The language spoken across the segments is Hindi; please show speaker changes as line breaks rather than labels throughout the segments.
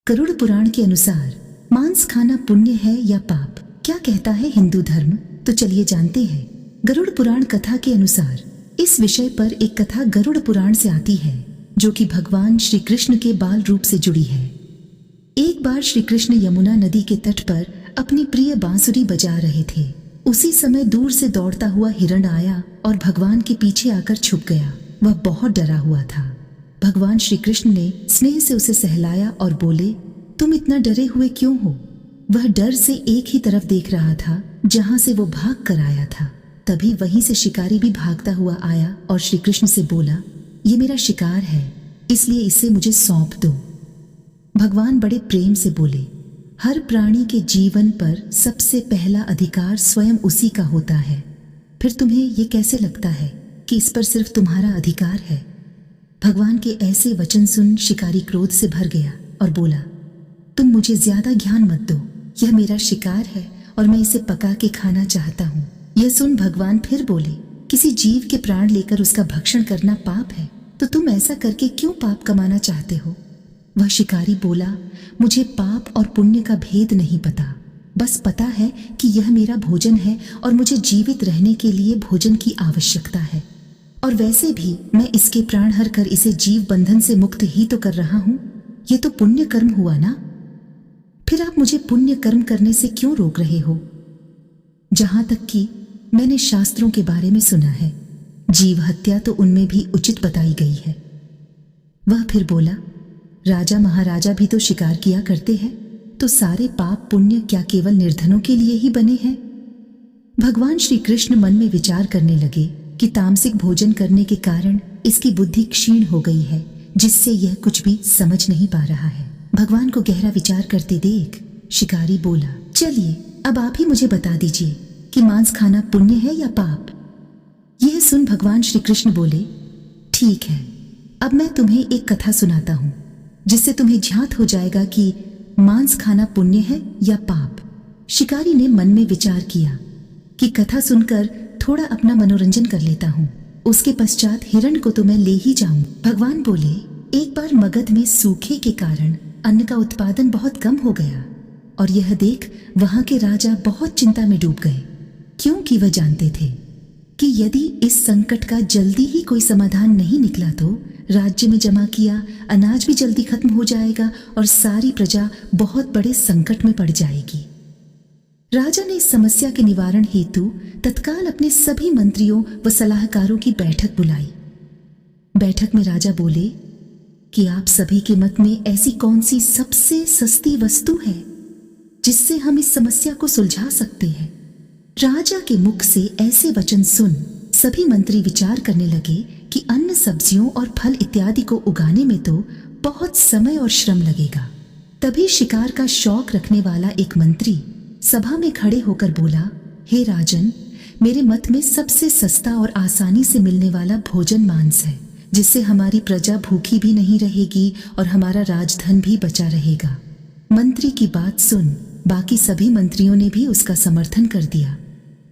गरुड़ पुराण के अनुसार मांस खाना पुण्य है या पाप, क्या कहता है हिंदू धर्म? तो चलिए जानते हैं। गरुड़ पुराण कथा के अनुसार इस विषय पर एक कथा गरुड़ पुराण से आती है, जो कि भगवान श्री कृष्ण के बाल रूप से जुड़ी है। एक बार श्री कृष्ण यमुना नदी के तट पर अपनी प्रिय बांसुरी बजा रहे थे। उसी समय दूर से दौड़ता हुआ हिरण आया और भगवान के पीछे आकर छुप गया। वह बहुत डरा हुआ था। भगवान श्री कृष्ण ने स्नेह से उसे सहलाया और बोले, तुम इतना डरे हुए क्यों हो? वह डर से एक ही तरफ देख रहा था, जहां से वो भाग कर आया था। तभी वहीं से शिकारी भी भागता हुआ आया और श्री कृष्ण से बोला, ये मेरा शिकार है, इसलिए इसे मुझे सौंप दो। भगवान बड़े प्रेम से बोले, हर प्राणी के जीवन पर सबसे पहला अधिकार स्वयं उसी का होता है। फिर तुम्हें ये कैसे लगता है कि इस पर सिर्फ तुम्हारा अधिकार है? भगवान के ऐसे वचन सुन शिकारी क्रोध से भर गया और बोला, तुम मुझे ज्यादा ज्ञान मत दो, यह मेरा शिकार है और मैं इसे पका के खाना चाहता हूँ। यह सुन भगवान फिर बोले, किसी जीव के प्राण लेकर उसका भक्षण करना पाप है, तो तुम ऐसा करके क्यों पाप कमाना चाहते हो? वह शिकारी बोला, मुझे पाप और पुण्य का भेद नहीं पता, बस पता है कि यह मेरा भोजन है और मुझे जीवित रहने के लिए भोजन की आवश्यकता है। और वैसे भी मैं इसके प्राण हर कर इसे जीव बंधन से मुक्त ही तो कर रहा हूं। ये तो पुण्य कर्म हुआ ना? फिर आप मुझे पुण्य कर्म करने से क्यों रोक रहे हो? जहां तक कि मैंने शास्त्रों के बारे में सुना है, जीव हत्या तो उनमें भी उचित बताई गई है। वह फिर बोला, राजा महाराजा भी तो शिकार किया करते हैं, तो सारे पाप पुण्य क्या केवल निर्धनों के लिए ही बने हैं? भगवान श्री कृष्ण मन में विचार करने लगे कि तामसिक भोजन करने के कारण इसकी बुद्धि क्षीण हो गई है, जिससे यह कुछ भी समझ नहीं पा रहा है। भगवान को गहरा विचार करते देख शिकारी बोला, चलिए अब आप ही मुझे बता दीजिए कि मांस खाना पुण्य है या पाप? यह सुन भगवान श्री कृष्ण बोले, ठीक है, अब मैं तुम्हें एक कथा सुनाता हूँ, जिससे तुम्हें ज्ञात हो जाएगा कि मांस खाना पुण्य है या पाप। शिकारी ने मन में विचार किया कि कथा सुनकर थोड़ा अपना मनोरंजन कर लेता हूँ, उसके पश्चात हिरण को तो मैं ले ही जाऊं। भगवान बोले, एक बार मगध में सूखे के कारण अन्न का उत्पादन बहुत कम हो गया और यह देख वहां के राजा बहुत चिंता में डूब गए, क्योंकि वह जानते थे कि यदि इस संकट का जल्दी ही कोई समाधान नहीं निकला तो राज्य में जमा किया अनाज भी जल्दी खत्म हो जाएगा और सारी प्रजा बहुत बड़े संकट में पड़ जाएगी। राजा ने इस समस्या के निवारण हेतु तत्काल अपने सभी मंत्रियों व सलाहकारों की बैठक बुलाई। बैठक में राजा बोले कि आप सभी के मत में ऐसी कौन सी सबसे सस्ती वस्तु है जिससे हम इस समस्या को सुलझा सकते हैं? राजा के मुख से ऐसे वचन सुन सभी मंत्री विचार करने लगे कि अन्न, सब्जियों और फल इत्यादि को उगाने में तो बहुत समय और श्रम लगेगा। तभी शिकार का शौक रखने वाला एक मंत्री सभा में खड़े होकर बोला, हे राजन, मेरे मत में सबसे सस्ता और आसानी से मिलने वाला भोजन मांस है, जिससे हमारी प्रजा भूखी भी नहीं रहेगी और हमारा राजधन भी बचा रहेगा। मंत्री की बात सुन बाकी सभी मंत्रियों ने भी उसका समर्थन कर दिया।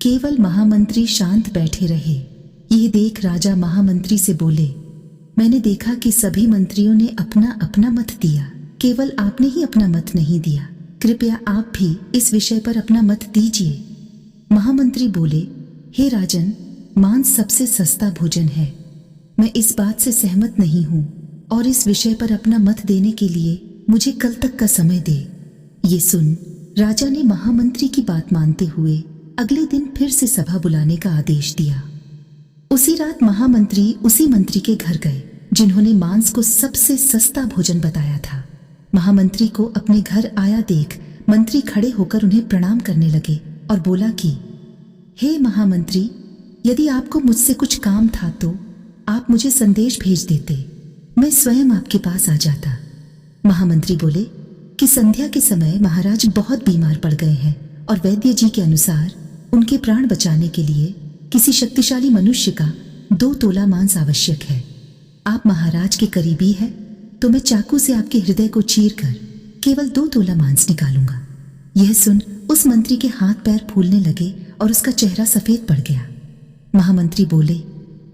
केवल महामंत्री शांत बैठे रहे। यह देख राजा महामंत्री से बोले, मैंने देखा कि सभी मंत्रियों ने अपना अपना मत दिया, केवल आपने ही अपना मत नहीं दिया। कृपया आप भी इस विषय पर अपना मत दीजिए। महामंत्री बोले, हे राजन, मांस सबसे सस्ता भोजन है। मैं इस बात से सहमत नहीं हूं और इस विषय पर अपना मत देने के लिए मुझे कल तक का समय दे। ये सुन राजा ने महामंत्री की बात मानते हुए अगले दिन फिर से सभा बुलाने का आदेश दिया। उसी रात महामंत्री उसी मंत्री के घर गए जिन्होंने मांस को सबसे सस्ता भोजन बताया था। महामंत्री को अपने घर आया देख मंत्री खड़े होकर उन्हें प्रणाम करने लगे और बोला कि हे महामंत्री, यदि आपको मुझसे कुछ काम था तो आप मुझे संदेश भेज देते, मैं स्वयं आपके पास आ जाता। महामंत्री बोले कि संध्या के समय महाराज बहुत बीमार पड़ गए हैं और वैद्य जी के अनुसार उनके प्राण बचाने के लिए किसी शक्तिशाली मनुष्य का 2 तोला मांस आवश्यक है। आप महाराज के करीबी है तो मैं चाकू से आपके हृदय को चीरकर केवल 2 तोला मांस निकालूंगा। यह सुन उस मंत्री के हाथ पैर फूलने लगे और उसका चेहरा सफेद पड़ गया। महामंत्री बोले,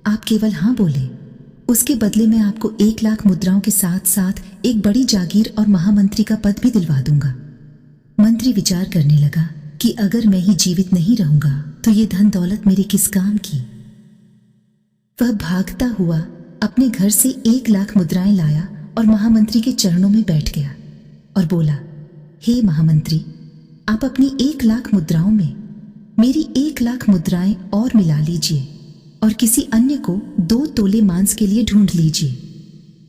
आप केवल हाँ बोले उसके बदले मैं आपको 1 लाख मुद्राओं के साथ साथ एक बड़ी जागीर और महामंत्री का पद भी दिलवा दूंगा। मंत्री विचार करने लगा कि अगर मैं ही जीवित नहीं रहूंगा तो ये धन दौलत मेरे किस काम की। वह भागता हुआ अपने घर से 1 लाख मुद्राएं लाया और महामंत्री के चरणों में बैठ गया और बोला, हे महामंत्री, आप अपनी 1 लाख मुद्राओं में मेरी 1 लाख मुद्राएं और मिला लीजिए और किसी अन्य को 2 तोले मांस के लिए ढूंढ लीजिए।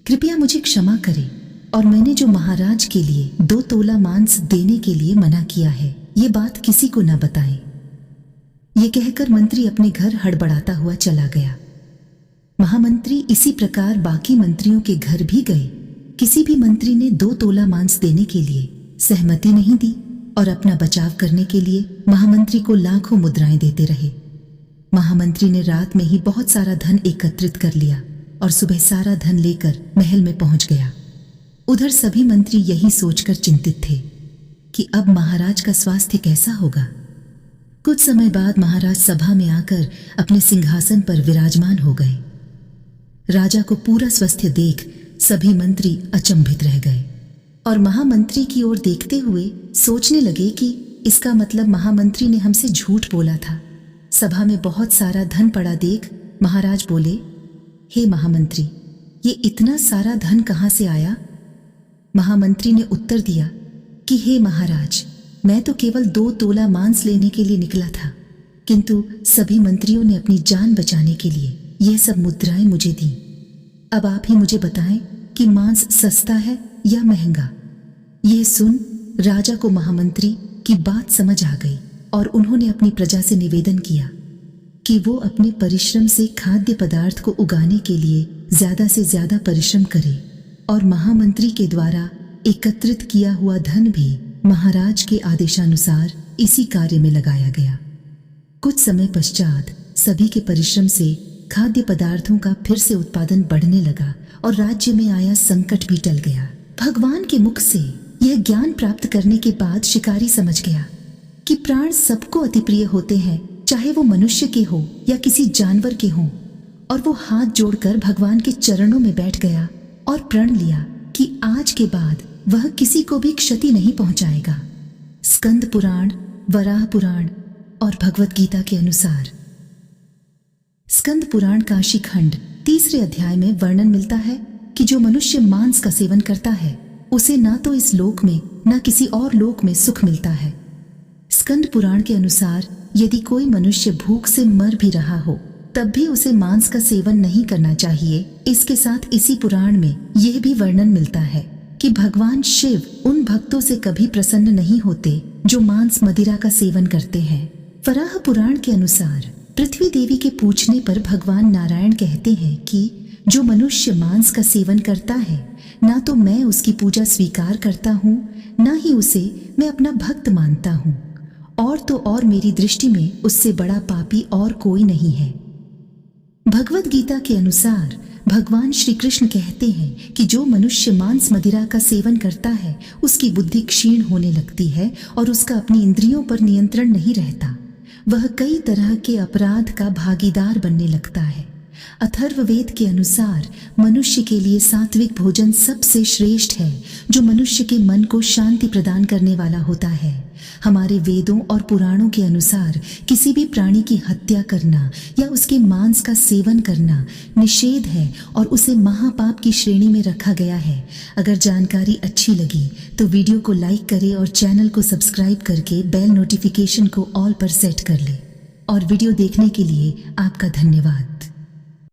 कृपया मुझे क्षमा करें और मैंने जो महाराज के लिए 2 तोला मांस देने के लिए मना किया है, ये बात किसी को न बताएं। ये कहकर मंत्री अपने घर हड़बड़ाता हुआ चला गया। महामंत्री इसी प्रकार बाकी मंत्रियों के घर भी गए। किसी भी मंत्री ने 2 तोला मांस देने के लिए सहमति नहीं दी और अपना बचाव करने के लिए महामंत्री को लाखों मुद्राएं देते रहे। महामंत्री ने रात में ही बहुत सारा धन एकत्रित कर लिया और सुबह सारा धन लेकर महल में पहुंच गया। उधर सभी मंत्री यही सोचकर चिंतित थे कि अब महाराज का स्वास्थ्य कैसा होगा। कुछ समय बाद महाराज सभा में आकर अपने सिंहासन पर विराजमान हो गए। राजा को पूरा स्वास्थ्य देख सभी मंत्री अचंभित रह गए और महामंत्री की ओर देखते हुए सोचने लगे कि इसका मतलब महामंत्री ने हमसे झूठ बोला था। सभा में बहुत सारा धन पड़ा देख महाराज बोले, हे महामंत्री, ये इतना सारा धन कहाँ से आया? महामंत्री ने उत्तर दिया कि हे महाराज, मैं तो केवल 2 तोला मांस लेने के लिए निकला था, किंतु सभी मंत्रियों ने अपनी जान बचाने के लिए यह सब मुद्राएं मुझे दी। अब आप ही मुझे बताएं कि मांस सस्ता है या महंगा। यह सुन राजा को महामंत्री की बात समझ आ गई और उन्होंने अपनी प्रजा से निवेदन किया कि वो अपने परिश्रम से खाद्य पदार्थ को उगाने के लिए ज्यादा से ज्यादा परिश्रम करे और महामंत्री के द्वारा एकत्रित किया हुआ धन भी महाराज के आदेशानुसार इसी कार्य में लगाया गया। कुछ समय पश्चात सभी के परिश्रम से खाद्य पदार्थों का फिर से उत्पादन बढ़ने लगा और राज्य में आया संकट भी टल गया। भगवान के मुख से यह ज्ञान प्राप्त करने के बाद शिकारी समझ गया कि प्राण सबको अति प्रिय होते हैं, चाहे वो मनुष्य के हो या किसी जानवर के हो, और वो हाथ जोड़कर भगवान के चरणों में बैठ गया और प्रण लिया कि आज के बाद वह किसी को भी क्षति नहीं पहुंचाएगा। स्कंद पुराण, वराह पुराण और भगवत गीता के अनुसार स्कंद पुराण काशी खंड 3 अध्याय में वर्णन मिलता है कि जो मनुष्य मांस का सेवन करता है उसे ना तो इस लोक में ना किसी और लोक में सुख मिलता है। स्कंद पुराण के अनुसार यदि कोई मनुष्य भूख से मर भी रहा हो तब भी उसे मांस का सेवन नहीं करना चाहिए। इसके साथ इसी पुराण में यह भी वर्णन मिलता है कि भगवान शिव उन भक्तों से कभी प्रसन्न नहीं होते जो मांस मदिरा का सेवन करते हैं। वराह पुराण के अनुसार पृथ्वी देवी के पूछने पर भगवान नारायण कहते हैं कि जो मनुष्य मांस का सेवन करता है ना तो मैं उसकी पूजा स्वीकार करता हूँ, ना ही उसे मैं अपना भक्त मानता हूँ, और तो और मेरी दृष्टि में उससे बड़ा पापी और कोई नहीं है। भगवत गीता के अनुसार भगवान श्री कृष्ण कहते हैं कि जो मनुष्य मांस मदिरा का सेवन करता है उसकी बुद्धि क्षीण होने लगती है और उसका अपनी इंद्रियों पर नियंत्रण नहीं रहता। वह कई तरह के अपराध का भागीदार बनने लगता है। अथर्ववेद के अनुसार मनुष्य के लिए सात्विक भोजन सबसे श्रेष्ठ है, जो मनुष्य के मन को शांति प्रदान करने वाला होता है। हमारे वेदों और पुराणों के अनुसार किसी भी प्राणी की हत्या करना या उसके मांस का सेवन करना निषेध है और उसे महापाप की श्रेणी में रखा गया है। अगर जानकारी अच्छी लगी तो वीडियो को लाइक करें और चैनल को सब्सक्राइब करके बेल नोटिफिकेशन को ऑल पर सेट कर लें। और वीडियो देखने के लिए आपका धन्यवाद।